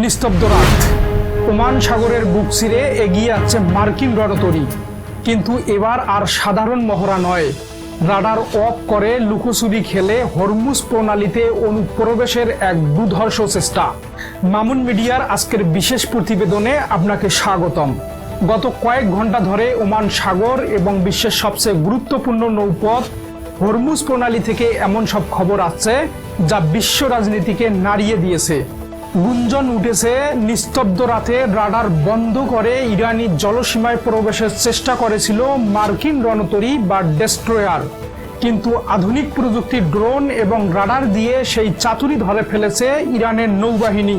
নিস্তব্ধ রাত, ওমান সাগরের বুক চিরে এগিয়ে আসছে মার্কিন রণতরী। কিন্তু এবার আর সাধারণ মহড়া নয়, রাডার অফ করে লুকোচুরি খেলে হরমুজ প্রণালীতে অনুপ্রবেশের এক দুর্ধর্ষ চেষ্টা। মামুন মিডিয়ার আজকের বিশেষ প্রতিবেদনে আপনাকে স্বাগতম। গত কয়েক ঘন্টা ধরে ওমান সাগর এবং বিশ্বের সবচেয়ে গুরুত্বপূর্ণ নৌপথ হরমুজ প্রণালী থেকে এমন সব খবর আসছে যা বিশ্ব রাজনীতিকে নাড়িয়ে দিয়েছে। গুঞ্জন উঠেছে, নিস্তব্ধ রাতে রাডার বন্ধ করে ইরানি জলসীমায় প্রবেশের চেষ্টা করেছিল মার্কিন রণতরী বা ডেস্ট্রয়ার। কিন্তু আধুনিক প্রযুক্তির ড্রোন এবং রাডার দিয়ে সেই চাতুরি ধরে ফেলেছে ইরানের নৌবাহিনী।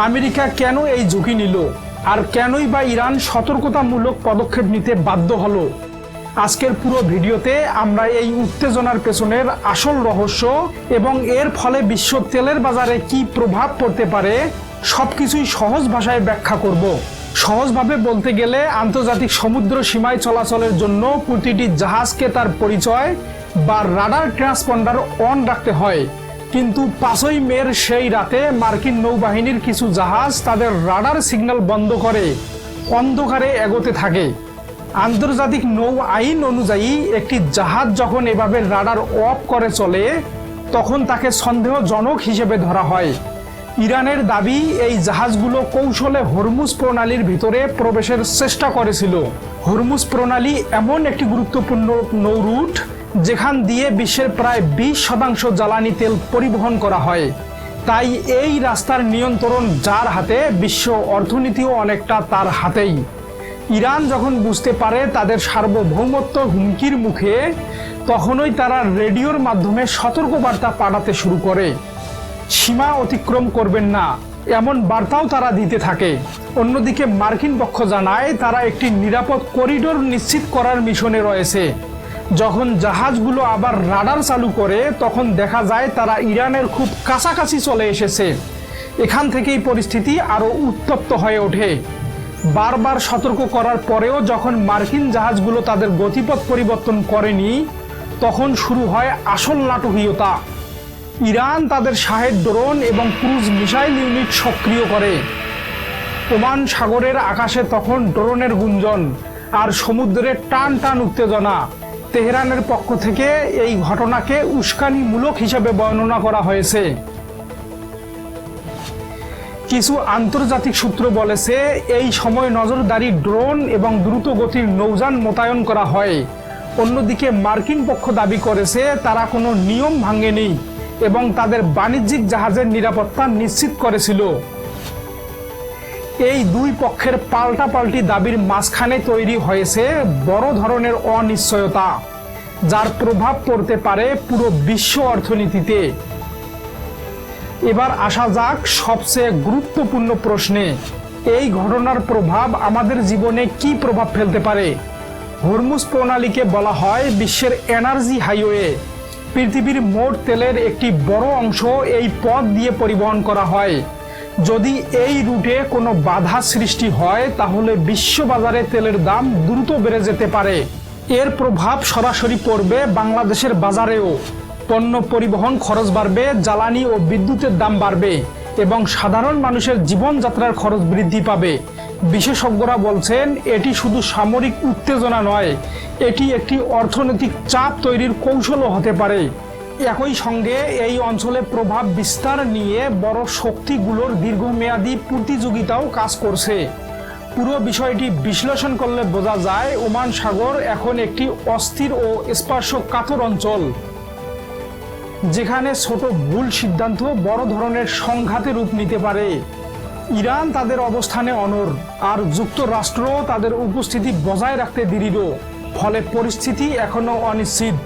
আমেরিকা কেন এই ঝুঁকি নিল, আর কেনই বা ইরান সতর্কতামূলক পদক্ষেপ নিতে বাধ্য হলো? আজকের পুরো ভিডিওতে আমরা এই উত্তেজনার পেছনের আসল রহস্য এবং এর ফলে বিশ্ব তেলের বাজারে কি প্রভাব পড়তে পারে সবকিছুই সহজ ভাষায় ব্যাখ্যা করব। সহজভাবে বলতে গেলে আন্তর্জাতিক সমুদ্র সীমায় চলাচলের জন্য প্রতিটি জাহাজকে তার পরিচয় বা রাডার ট্রান্সপন্ডার অন রাখতে হয়। কিন্তু 5ই মের সেই রাতে মার্কিন নৌবাহিনীর কিছু জাহাজ তাদের রাডার সিগন্যাল বন্ধ করে অন্ধকারে এগোতে থাকে। আন্তর্জাতিক নৌ আইন অনুযায়ী একটি জাহাজ যখন এভাবে রাডার অফ করে চলে তখন তাকে সন্দেহজনক হিসেবে ধরা হয়। ইরানের দাবি, এই জাহাজগুলো কৌশলে হরমুজ প্রণালীর ভিতরে প্রবেশের চেষ্টা করেছিল। হরমুজ প্রণালী এমন একটি গুরুত্বপূর্ণ নৌরুট যেখান দিয়ে বিশ্বের প্রায় 20% জ্বালানি তেল পরিবহন করা হয়। তাই এই রাস্তার নিয়ন্ত্রণ যার হাতে, বিশ্ব অর্থনীতিও অনেকটা তার হাতেই। ইরান যখন বুঝতে পারে তাদের সার্বভৌমত্ব হুমকির মুখে, তখনই তারা রেডিওর মাধ্যমে সতর্কবার্তা পাঠাতে শুরু করে। সীমা অতিক্রম করবেন না, এমন বার্তাও তারা দিতে থাকে। অন্যদিকে মার্কিন পক্ষ জানায় তারা একটি নিরাপদ করিডোর নিশ্চিত করার মিশনে রয়েছে। যখন জাহাজগুলো আবার রাডার চালু করে তখন দেখা যায় তারা ইরানের খুব কাছাকাছি চলে এসেছে। এখান থেকেই পরিস্থিতি আরও উত্তপ্ত হয়ে ওঠে। বারবার সতর্ক করার পরেও যখন মার্কিন জাহাজগুলো তাদের গতিপথ পরিবর্তন করেনি, তখন শুরু হয় আসল নাটকীয়তা। ইরান তাদের শাহেদ ড্রোন এবং ক্রুজ মিসাইল ইউনিট সক্রিয় করে। ওমান সাগরের আকাশে তখন ড্রোনের গুঞ্জন আর সমুদ্রের টান টান উত্তেজনা। তেহরানের পক্ষ থেকে এই ঘটনাকে উস্কানিমূলক হিসেবে বর্ণনা করা হয়েছে। কিছু আন্তর্জাতিক সূত্র বলেছে এই সময় নজরদারি ড্রোন এবং দ্রুত গতির নৌযান মোতায়েন করা হয়। অন্যদিকে মার্কিন পক্ষ দাবি করেছে তারা কোনো নিয়ম ভাঙেনি এবং তাদের বাণিজ্যিক জাহাজের নিরাপত্তা নিশ্চিত করেছিল। এই দুই পক্ষের পাল্টাপাল্টি দাবির মাঝখানে তৈরি হয়েছে বড় ধরনের অনিশ্চয়তা, যার প্রভাব পড়তে পারে পুরো বিশ্ব অর্থনীতিতে। এবার আসা যাক সবচেয়ে গুরুত্বপূর্ণ প্রশ্নে, এই ঘটনার প্রভাব আমাদের জীবনে কি প্রভাব ফেলতে পারে? হরমুজ প্রণালীকে বলা হয় বিশ্বের এনার্জি হাইওয়ে। পৃথিবীর মোট তেলের একটি বড় অংশ এই পথ দিয়ে পরিবহন করা হয়। যদি এই রুটে কোনো বাধা সৃষ্টি হয় তাহলে বিশ্ববাজারে তেলের দাম দ্রুত বেড়ে যেতে পারে। এর প্রভাব সরাসরি পড়বে বাংলাদেশের বাজারেও। পণ্য পরিবহন খরচ বাড়বে, জ্বালানি ও বিদ্যুতের দাম বাড়বে এবং সাধারণ মানুষের জীবনযাত্রার খরচ বৃদ্ধি পাবে। বিশেষজ্ঞরা বলছেন এটি শুধু সামরিক উত্তেজনা নয়, এটি একটি অর্থনৈতিক চাপ তৈরির কৌশলও হতে পারে। একই সঙ্গে এই অঞ্চলে প্রভাব বিস্তার নিয়ে বড় শক্তিগুলোর দীর্ঘমেয়াদী প্রতিযোগিতাও কাজ করছে। পুরো বিষয়টি বিশ্লেষণ করলে বোঝা যায় ওমান সাগর এখন একটি অস্থির ও স্পর্শকাতর অঞ্চল, যেখানে ছোট ভুল সিদ্ধান্ত বড় ধরনের সংঘাতে রূপ নিতে পারে। ইরান তাদের অবস্থানে অনড়, আর যুক্তরাষ্ট্র তাদের উপস্থিতি বজায় রাখতে দৃঢ়। ফলে পরিস্থিতি এখনো অনিশ্চিত।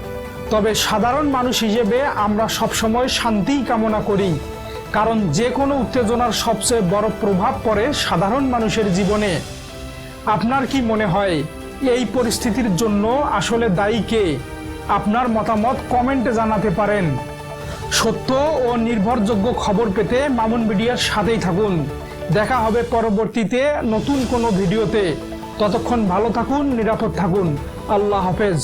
তবে সাধারণ মানুষ হিসেবে আমরা সবসময় শান্তিই কামনা করি, কারণ যে কোনো উত্তেজনার সবচেয়ে বড় প্রভাব পড়ে সাধারণ মানুষের জীবনে। আপনার কি মনে হয় এই পরিস্থিতির জন্য আসলে দায়ী কে? আপনার মতামত কমেন্টে জানাতে পারেন। সত্য ও নির্ভরযোগ্য খবর পেতে মামুন মিডিয়ার সাথেই থাকুন। দেখা হবে পরবর্তীতে নতুন কোনো ভিডিওতে। ততক্ষণ ভালো থাকুন, নিরাপদ থাকুন। আল্লাহ হাফেজ।